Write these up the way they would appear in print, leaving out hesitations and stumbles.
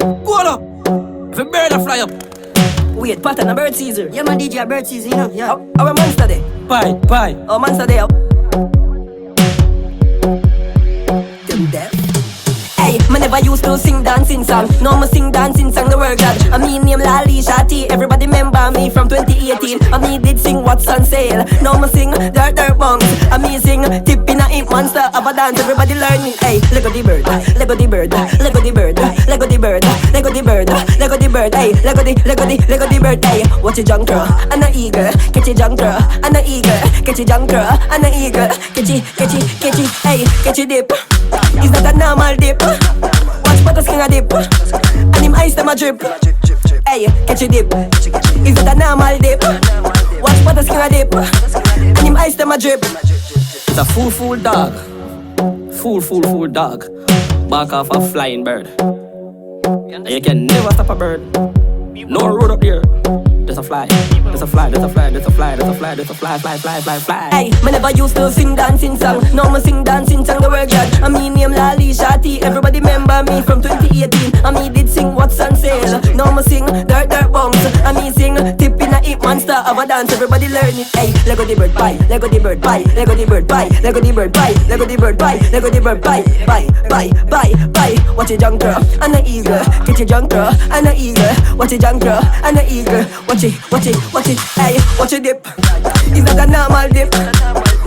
Go on up. If a bird a fly up. Wait, pattern a bird Caesar. Yeah, man, DJ a bird season, you know. Yeah. Our monster day. Pie. Our monster day. Them deaf. Hey, me never used to sing dancing song. Now me sing dancing song the work that. I mean name Laa Lee Shawty. Everybody remember me from 2018. I me did sing What's on Sale. Now me sing Dirt Bongs. I me sing Tip in a Imp Monster of a dance. Everybody learning. Hey, Lego the bird, Lego the bird, Lego the bird, Lego the bird, Lego the bird, Lego the bird. Hey, Lego the bird. Hey, watch a junk girl and a eagle. Catch a junk girl and a eagle. Catch a junk girl and a eagle. Catch it. Hey, catch a dip. Is that a normal dip? Watch butter skin a dip. And him ice them a drip. Hey, catch a dip. Is that a normal dip? Watch butter skin a dip. And him ice them a drip. It's a fool dog. Fool dog. Back off a flying bird. And you can never stop a bird. No road up here. There's a fly. Fly. Hey, me never used to sing dancing song. Now me sing dancing song the work that. I mean name Laa Lee Shawty. Everybody remember me from 2018. I me did sing What's on Sale. Now me sing Dirt Bongs. I me sing Tip in a Imp Monster of a dance. Everybody learn it. Hey, Lego the bird pie, Lego the bird pie, Lego the bird pie, Lego the bird pie, Lego the bird pie, Lego the bird pie, bye. Watch a junk girl and a eagle. Catch a junk girl and a eagle. Watch a junk girl and a eagle. Watch it. Hey, watch a dip. Is that a normal dip?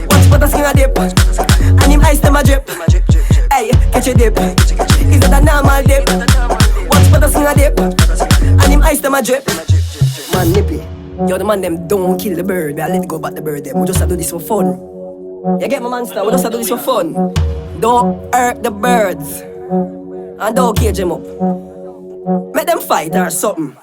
Watch butter skin a dip. And him ice them a drip. Hey, catch a dip. Is that a normal dip? Watch butter skin a dip. And him ice them a drip. Man nippy. Yo, the man them don't kill the bird. I let it go back the bird them. We just have to do this for fun. You get my monster? We just have to do this for fun. Don't hurt the birds. And don't cage them up. Make them fight or something.